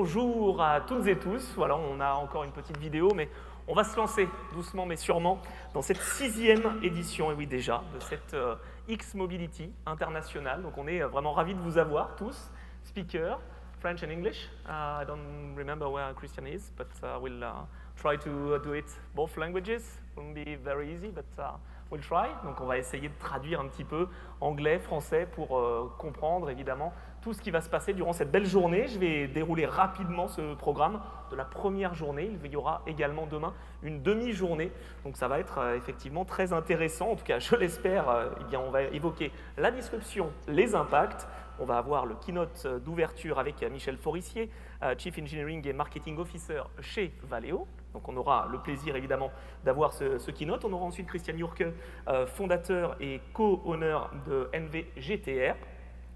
Bonjour à toutes et tous. Voilà, on a encore une petite vidéo, mais on va se lancer doucement mais sûrement dans cette 6e édition, et oui déjà, de cette X-Mobility internationale. Donc on est vraiment ravis de vous avoir tous, speakers, French and English. I don't remember where Christian is, but we'll try to do it both languages. It won't be very easy, but we'll try. Donc on va essayer de traduire un petit peu anglais, français pour comprendre évidemment tout ce qui va se passer durant cette belle journée. Je vais dérouler rapidement ce programme de la première journée. Il y aura également demain une demi-journée. Donc ça va être effectivement très intéressant. En tout cas, je l'espère. Eh bien, on va évoquer la disruption, les impacts. On va avoir le keynote d'ouverture avec Michel Forissier, Chief Engineering et Marketing Officer chez Valeo. Donc on aura le plaisir évidemment d'avoir ce keynote. On aura ensuite Christian Jurke, fondateur et co-owner de NVGTR.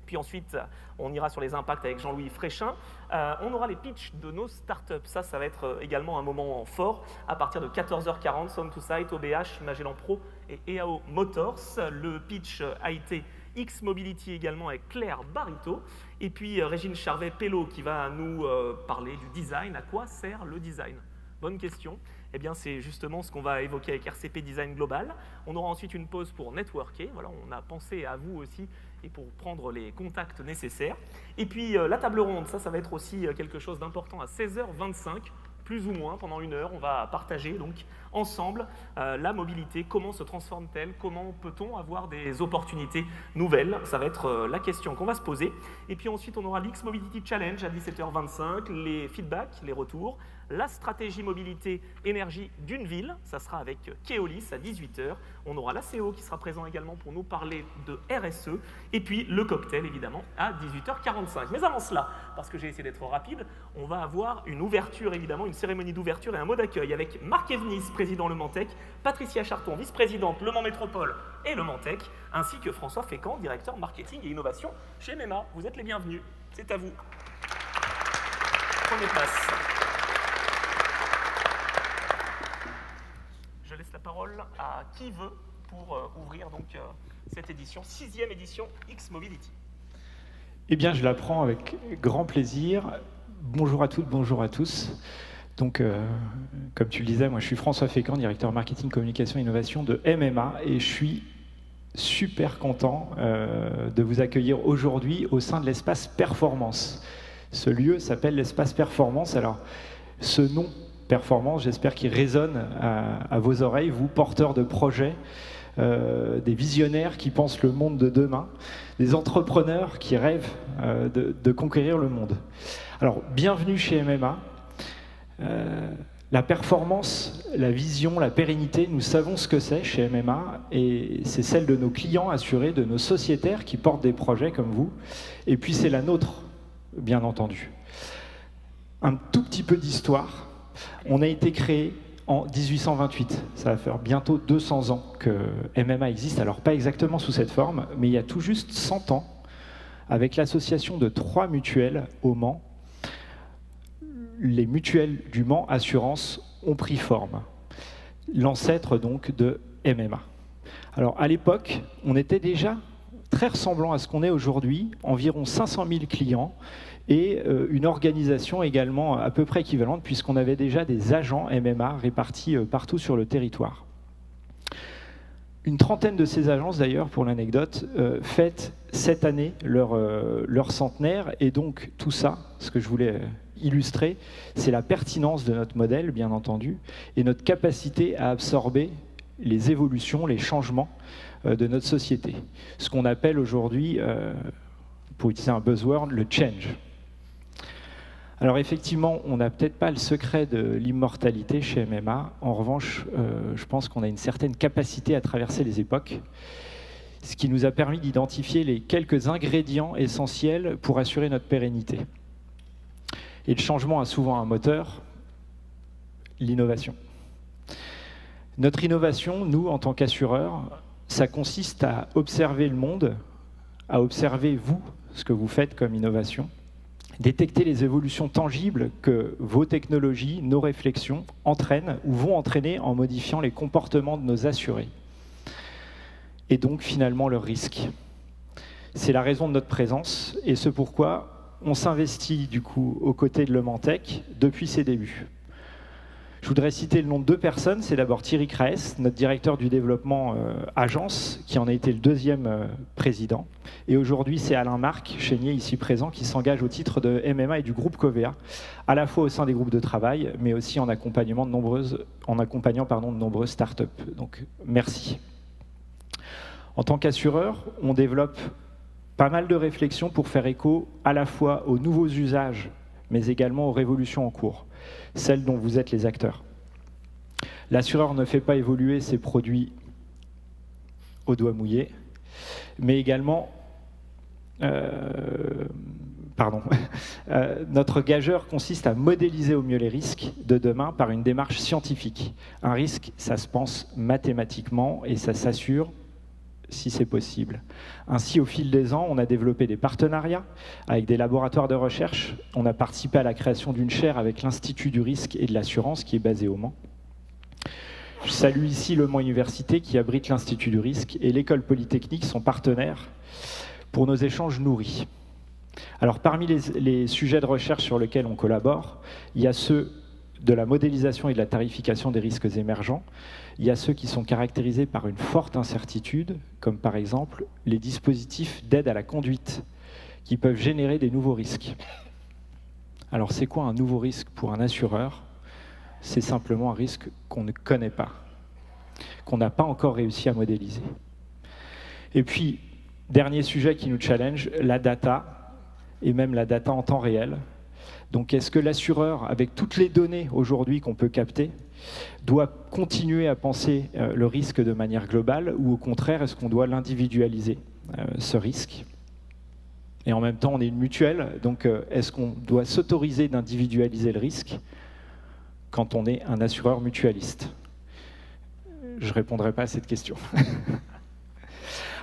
Puis ensuite, on ira sur les impacts avec Jean-Louis Fréchin. On aura les pitchs de nos startups. Ça va être également un moment fort. À partir de 14h40, Sound2Sight, OBH, Magellan Pro et EAO Motors. Le pitch a été X-Mobility également avec Claire Barito. Et puis Régine Charvet-Pello qui va nous parler du design. À quoi sert le design ? Bonne question. Eh bien, c'est justement ce qu'on va évoquer avec RCP Design Global. On aura ensuite une pause pour networker. Voilà, on a pensé à vous aussi et pour prendre les contacts nécessaires. Et puis, la table ronde, ça va être aussi quelque chose d'important à 16h25, plus ou moins, pendant 1 heure. On va partager donc ensemble la mobilité, comment se transforme-t-elle, comment peut-on avoir des opportunités nouvelles. Ça va être la question qu'on va se poser. Et puis ensuite, on aura l'X Mobility Challenge à 17h25, les feedbacks, les retours, la stratégie mobilité énergie d'une ville, ça sera avec Keolis à 18h. On aura l'ACO qui sera présent également pour nous parler de RSE. Et puis le cocktail, évidemment, à 18h45. Mais avant cela, parce que j'ai essayé d'être rapide, on va avoir une ouverture, évidemment, une cérémonie d'ouverture et un mot d'accueil avec Marc Evnis, président Le Mans Tech, Patricia Charton, vice-présidente Le Mans Métropole et Le Mans Tech, ainsi que François Fécamp, directeur marketing et innovation chez MEMA. Vous êtes les bienvenus. C'est à vous. Prenez place. Je laisse la parole à qui veut pour ouvrir donc cette édition, 6e édition X-Mobility. Eh bien, je la prends avec grand plaisir. Bonjour à toutes, bonjour à tous. Donc, comme tu le disais, moi je suis François Fécamp, directeur marketing, communication et innovation de MMA, et je suis super content de vous accueillir aujourd'hui au sein de l'espace Performance. Ce lieu s'appelle l'espace Performance. Alors, ce nom Performance, j'espère qu'il résonne à vos oreilles, vous porteurs de projets, des visionnaires qui pensent le monde de demain, des entrepreneurs qui rêvent de conquérir le monde. Alors, bienvenue chez MMA. La performance, la vision, la pérennité, nous savons ce que c'est chez MMA, et c'est celle de nos clients assurés, de nos sociétaires qui portent des projets comme vous, et puis c'est la nôtre, bien entendu. Un tout petit peu d'histoire. On a été créé en 1828. Ça va faire bientôt 200 ans que MMA existe. Alors, pas exactement sous cette forme, mais il y a tout juste 100 ans, avec l'association de 3 mutuelles au Mans, les mutuelles du Mans Assurance ont pris forme. L'ancêtre donc de MMA. Alors, à l'époque, on était déjà très ressemblant à ce qu'on est aujourd'hui, environ 500 000 clients, et une organisation également à peu près équivalente, puisqu'on avait déjà des agents MMA répartis partout sur le territoire. Une trentaine de ces agences, d'ailleurs, pour l'anecdote, fêtent cette année leur centenaire, et donc tout ça, ce que je voulais illustrer, c'est la pertinence de notre modèle, bien entendu, et notre capacité à absorber les évolutions, les changements de notre société. Ce qu'on appelle aujourd'hui, pour utiliser un buzzword, le change. Alors effectivement, on n'a peut-être pas le secret de l'immortalité chez MMA. En revanche, je pense qu'on a une certaine capacité à traverser les époques, ce qui nous a permis d'identifier les quelques ingrédients essentiels pour assurer notre pérennité. Et le changement a souvent un moteur, l'innovation. Notre innovation, nous, en tant qu'assureurs, ça consiste à observer le monde, à observer vous, ce que vous faites comme innovation, détecter les évolutions tangibles que vos technologies, nos réflexions entraînent ou vont entraîner en modifiant les comportements de nos assurés. Et donc, finalement, leurs risques. C'est la raison de notre présence et ce pourquoi on s'investit du coup aux côtés de Le Mans Tech depuis ses débuts. Je voudrais citer le nom de 2 personnes. C'est d'abord Thierry Craes, notre directeur du développement agence, qui en a été le 2e président. Et aujourd'hui, c'est Alain Marc, chénier ici présent, qui s'engage au titre de MMA et du groupe Covea, à la fois au sein des groupes de travail, mais aussi en accompagnant de nombreuses startups. Donc, merci. En tant qu'assureur, on développe pas mal de réflexions pour faire écho à la fois aux nouveaux usages, mais également aux révolutions en cours, celles dont vous êtes les acteurs. L'assureur ne fait pas évoluer ses produits au doigt mouillé, mais également notre gageur consiste à modéliser au mieux les risques de demain par une démarche scientifique. Un risque, ça se pense mathématiquement et ça s'assure si c'est possible. Ainsi, au fil des ans, on a développé des partenariats avec des laboratoires de recherche. On a participé à la création d'une chaire avec l'Institut du risque et de l'assurance qui est basé au Mans. Je salue ici Le Mans Université qui abrite l'Institut du risque et l'École Polytechnique sont partenaires pour nos échanges nourris. Alors, parmi les sujets de recherche sur lesquels on collabore, il y a ceux de la modélisation et de la tarification des risques émergents. Il y a ceux qui sont caractérisés par une forte incertitude, comme par exemple les dispositifs d'aide à la conduite, qui peuvent générer des nouveaux risques. Alors c'est quoi un nouveau risque pour un assureur? C'est simplement un risque qu'on ne connaît pas, qu'on n'a pas encore réussi à modéliser. Et puis, dernier sujet qui nous challenge, la data, et même la data en temps réel. Donc est-ce que l'assureur, avec toutes les données aujourd'hui qu'on peut capter, doit continuer à penser le risque de manière globale ou au contraire, est-ce qu'on doit l'individualiser, ce risque? Et en même temps, on est une mutuelle, donc est-ce qu'on doit s'autoriser d'individualiser le risque quand on est un assureur mutualiste? Je ne répondrai pas à cette question.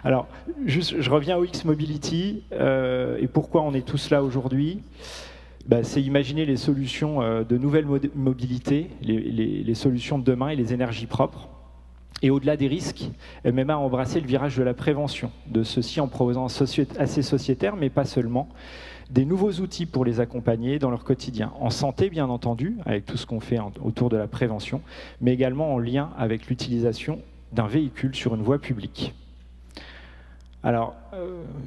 Alors, je reviens au X-Mobility et pourquoi on est tous là aujourd'hui. C'est imaginer les solutions de nouvelles mobilités, les solutions de demain et les énergies propres. Et au-delà des risques, MMA a embrassé le virage de la prévention, de ceci en proposant à ses sociétaires, mais pas seulement, des nouveaux outils pour les accompagner dans leur quotidien. En santé, bien entendu, avec tout ce qu'on fait autour de la prévention, mais également en lien avec l'utilisation d'un véhicule sur une voie publique. Alors,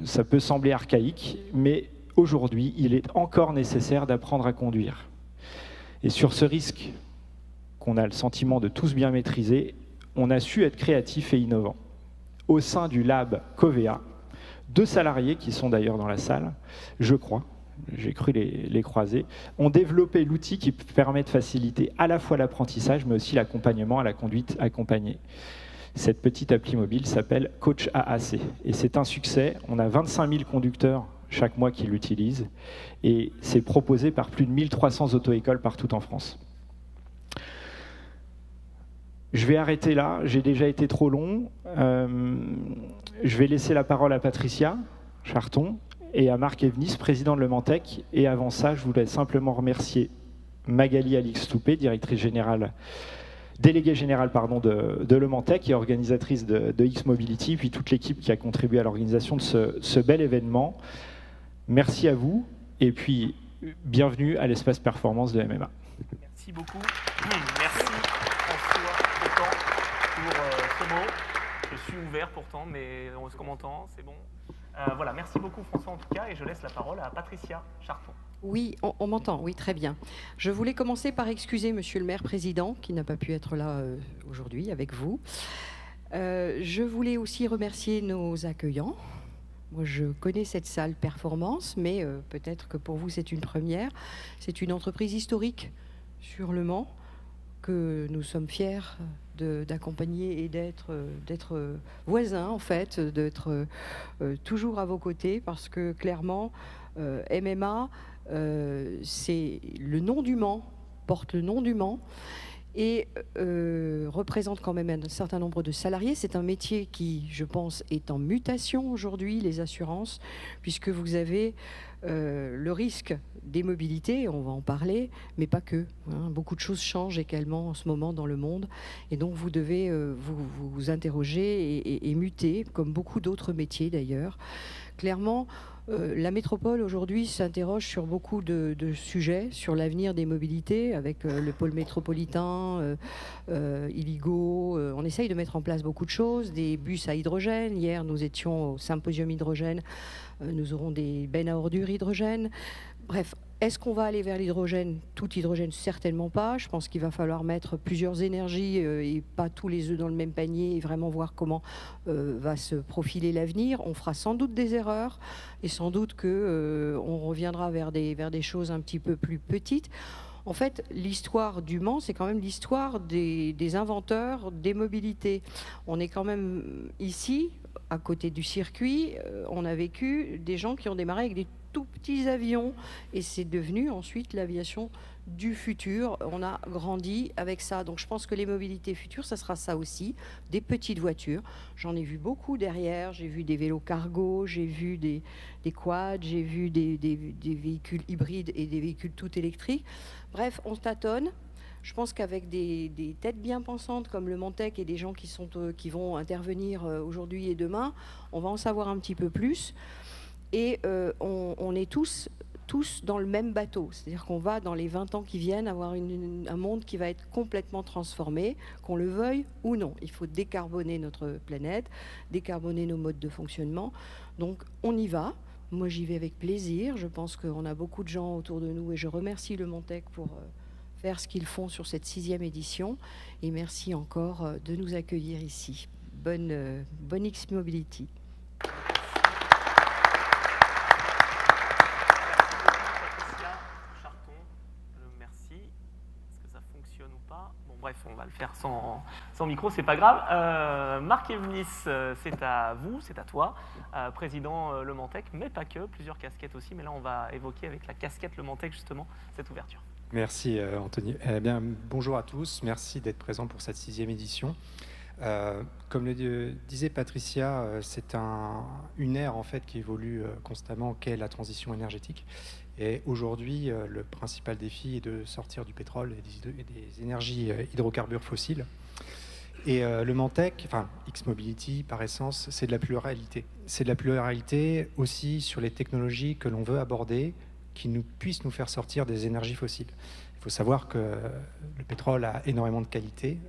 ça peut sembler archaïque, mais aujourd'hui, il est encore nécessaire d'apprendre à conduire. Et sur ce risque qu'on a le sentiment de tous bien maîtriser, on a su être créatif et innovant. Au sein du lab Covea, 2 salariés, qui sont d'ailleurs dans la salle, je crois, j'ai cru les croiser, ont développé l'outil qui permet de faciliter à la fois l'apprentissage, mais aussi l'accompagnement à la conduite accompagnée. Cette petite appli mobile s'appelle Coach AAC. Et c'est un succès. On a 25 000 conducteurs chaque mois qui l'utilisent. Et c'est proposé par plus de 1300 auto-écoles partout en France. Je vais arrêter là. J'ai déjà été trop long. Je vais laisser la parole à Patricia Charton et à Marc Evnis, président de Le Mans Tech. Et avant ça, je voulais simplement remercier Magali Alix-Toupé, directrice générale déléguée générale de Le Mans Tech et organisatrice de X-Mobility, puis toute l'équipe qui a contribué à l'organisation de ce bel événement. Merci à vous, et puis bienvenue à l'espace performance de MMA. Merci beaucoup. Merci François Autant pour ce mot. Je suis ouvert pourtant, mais on se m'entend, c'est bon. Voilà, merci beaucoup François en tout cas, et je laisse la parole à Patricia Charton. Oui, on m'entend, oui, très bien. Je voulais commencer par excuser Monsieur le maire président, qui n'a pas pu être là aujourd'hui avec vous. Je voulais aussi remercier nos accueillants. Moi, je connais cette salle performance, mais peut-être que pour vous, c'est une première. C'est une entreprise historique sur Le Mans, que nous sommes fiers d'accompagner et d'être voisins, en fait, d'être toujours à vos côtés, parce que clairement, MMA, c'est le nom du Mans, porte le nom du Mans et représente quand même un certain nombre de salariés. C'est un métier qui, je pense, est en mutation aujourd'hui, les assurances, puisque vous avez le risque des mobilités, on va en parler, mais pas que. Beaucoup de choses changent également en ce moment dans le monde, et donc vous devez vous interroger et muter, comme beaucoup d'autres métiers d'ailleurs. Clairement, La métropole aujourd'hui s'interroge sur beaucoup de sujets, sur l'avenir des mobilités avec le pôle métropolitain, Illigo. On essaye de mettre en place beaucoup de choses, des bus à hydrogène. Hier, nous étions au symposium hydrogène. Nous aurons des bennes à ordures hydrogène. Bref, est-ce qu'on va aller vers l'hydrogène? Tout hydrogène, certainement pas. Je pense qu'il va falloir mettre plusieurs énergies et pas tous les œufs dans le même panier et vraiment voir comment va se profiler l'avenir. On fera sans doute des erreurs et sans doute qu'on reviendra vers des choses un petit peu plus petites. En fait, l'histoire du Mans, c'est quand même l'histoire des inventeurs des mobilités. On est quand même ici, à côté du circuit, on a vécu des gens qui ont démarré avec des tout petits avions et c'est devenu ensuite l'aviation du futur. On a grandi avec ça. Donc je pense que les mobilités futures, ça sera ça aussi, des petites voitures. J'en ai vu beaucoup derrière. J'ai vu des vélos cargo, j'ai vu des quads, j'ai vu des véhicules hybrides et des véhicules tout électriques. Bref, on tâtonne. Je pense qu'avec des têtes bien pensantes comme le Mantec et des gens qui vont intervenir aujourd'hui et demain, on va en savoir un petit peu plus. Et on est tous dans le même bateau. C'est-à-dire qu'on va, dans les 20 ans qui viennent, avoir un monde qui va être complètement transformé, qu'on le veuille ou non. Il faut décarboner notre planète, décarboner nos modes de fonctionnement. Donc on y va. Moi, j'y vais avec plaisir. Je pense qu'on a beaucoup de gens autour de nous et je remercie le Mantec pour faire ce qu'ils font sur cette 6e édition. Et merci encore de nous accueillir ici. Bonne X-Mobility. Bref, on va le faire sans micro, c'est pas grave. Marc Evnis, c'est à vous, c'est à toi, président Le Mantec, mais pas que, plusieurs casquettes aussi. Mais là, on va évoquer avec la casquette Le Mantec, justement, cette ouverture. Merci, Anthony. Bonjour à tous, merci d'être présent pour cette 6e édition. Comme le disait Patricia, c'est une ère en fait qui évolue constamment, qu'est la transition énergétique. Et aujourd'hui, le principal défi est de sortir du pétrole et des énergies hydrocarbures fossiles. Et le Mantec, enfin X-Mobility par essence, c'est de la pluralité. C'est de la pluralité aussi sur les technologies que l'on veut aborder, qui puissent nous faire sortir des énergies fossiles. Il faut savoir que le pétrole a énormément de qualités,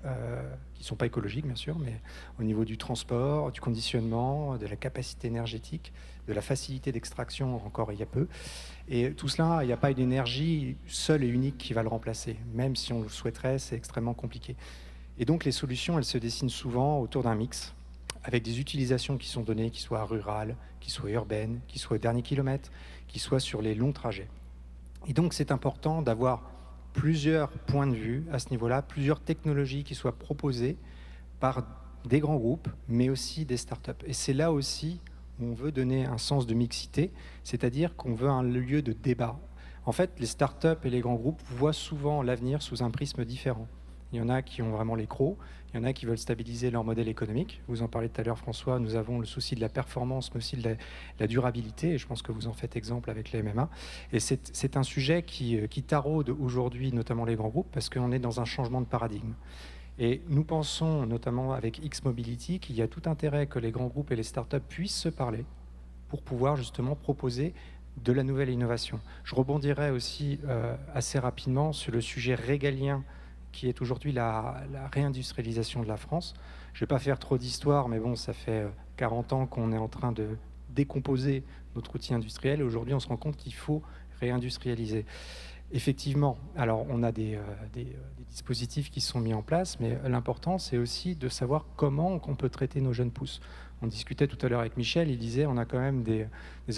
qui ne sont pas écologiques bien sûr, mais au niveau du transport, du conditionnement, de la capacité énergétique, de la facilité d'extraction encore il y a peu. Et tout cela, il n'y a pas une énergie seule et unique qui va le remplacer. Même si on le souhaiterait, c'est extrêmement compliqué. Et donc les solutions, elles se dessinent souvent autour d'un mix, avec des utilisations qui sont données, qui soient rurales, qui soient urbaines, qui soient au dernier kilomètre, qui soient sur les longs trajets. Et donc c'est important d'avoir plusieurs points de vue à ce niveau-là, plusieurs technologies qui soient proposées par des grands groupes, mais aussi des startups. Et c'est là aussi où on veut donner un sens de mixité, c'est-à-dire qu'on veut un lieu de débat. En fait, les startups et les grands groupes voient souvent l'avenir sous un prisme différent. Il y en a qui ont vraiment les crocs, il y en a qui veulent stabiliser leur modèle économique. Vous en parlez tout à l'heure, François, nous avons le souci de la performance, mais aussi de la durabilité, et je pense que vous en faites exemple avec les MMA. Et c'est un sujet qui taraude aujourd'hui, notamment les grands groupes, parce qu'on est dans un changement de paradigme. Et nous pensons, notamment avec X-Mobility, qu'il y a tout intérêt que les grands groupes et les startups puissent se parler pour pouvoir justement proposer de la nouvelle innovation. Je rebondirai aussi assez rapidement sur le sujet régalien qui est aujourd'hui la réindustrialisation de la France. Je ne vais pas faire trop d'histoire, mais bon, ça fait 40 ans qu'on est en train de décomposer notre outil industriel, et aujourd'hui on se rend compte qu'il faut réindustrialiser. Effectivement, alors on a des dispositifs qui sont mis en place, mais l'important c'est aussi de savoir comment on peut traiter nos jeunes pousses. On discutait tout à l'heure avec Michel, il disait on a quand même des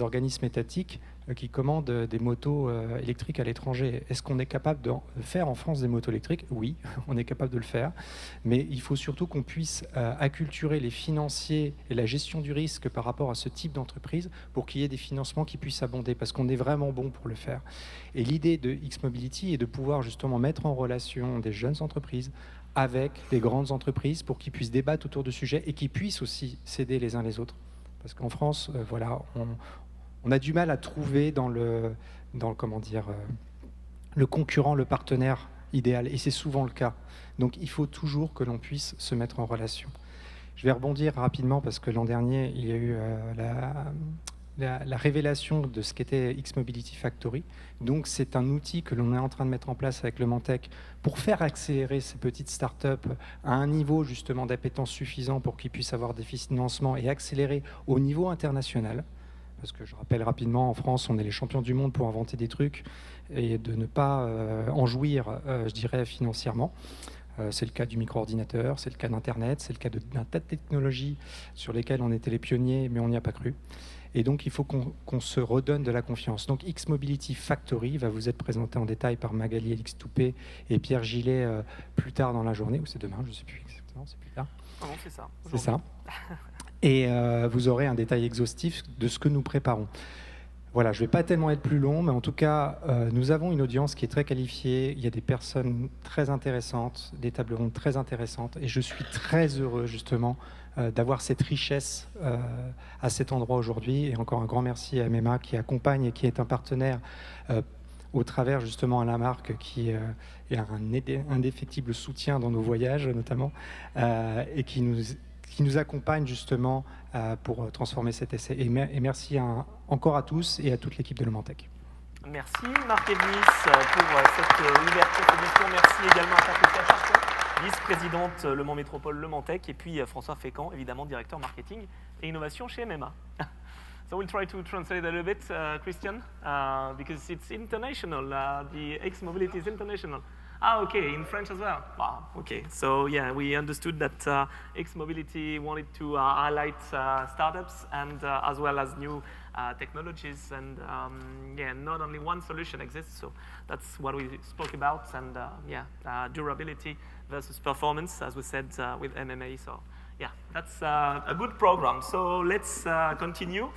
organismes étatiques qui commandent des motos électriques à l'étranger. Est-ce qu'on est capable de faire en France des motos électriques? Oui, on est capable de le faire, mais il faut surtout qu'on puisse acculturer les financiers et la gestion du risque par rapport à ce type d'entreprise pour qu'il y ait des financements qui puissent abonder, parce qu'on est vraiment bon pour le faire. Et l'idée de X-Mobility est de pouvoir justement mettre en relation des jeunes entreprises avec des grandes entreprises pour qu'ils puissent débattre autour de sujets et qu'ils puissent aussi s'aider les uns les autres. Parce qu'en France, voilà, on a du mal à trouver dans le concurrent, le partenaire idéal, et c'est souvent le cas. Donc il faut toujours que l'on puisse se mettre en relation. Je vais rebondir rapidement parce que l'an dernier, il y a eu la révélation de ce qu'était X-Mobility Factory. Donc c'est un outil que l'on est en train de mettre en place avec le Mantec pour faire accélérer ces petites startups à un niveau justement d'appétence suffisant pour qu'ils puissent avoir des financements et accélérer au niveau international. Parce que je rappelle rapidement, en France, on est les champions du monde pour inventer des trucs et de ne pas en jouir, je dirais, financièrement. C'est le cas du micro-ordinateur, c'est le cas d'Internet, c'est le cas d'un tas de technologies sur lesquelles on était les pionniers, mais on n'y a pas cru. Et donc, il faut qu'on se redonne de la confiance. Donc, X-Mobility Factory va vous être présenté en détail par Magali Elix-Toupé et Pierre Gillet plus tard dans la journée, ou c'est demain, je ne sais plus exactement, c'est plus tard. Non, c'est ça. C'est ça. Et vous aurez un détail exhaustif de ce que nous préparons. Voilà, je ne vais pas tellement être plus long, mais en tout cas, nous avons une audience qui est très qualifiée. Il y a des personnes très intéressantes, des tables rondes très intéressantes. Et je suis très heureux, justement, d'avoir cette richesse à cet endroit aujourd'hui. Et encore un grand merci à MMA qui accompagne et qui est un partenaire au travers, justement, à la marque qui est un indéfectible soutien dans nos voyages, notamment, et qui nous accompagne justement pour transformer cet essai. Et merci encore à tous et à toute l'équipe de Le Mantec. Merci Marc Evnis pour cette ouverture de discours. Merci également à Patricia Charton, vice-présidente Le Mans Métropole Le Mantec, et puis François Fécamp, évidemment directeur marketing et innovation chez MMA. So we'll try to translate a little bit, Christian, because it's international. The X-Mobility is international. Ah, okay, in French as well. Wow, okay. So yeah, we understood that X-Mobility wanted to highlight startups and as well as new technologies, and yeah, not only one solution exists. So that's what we spoke about, and durability versus performance, as we said with MMA. So yeah, that's a good program. So let's continue.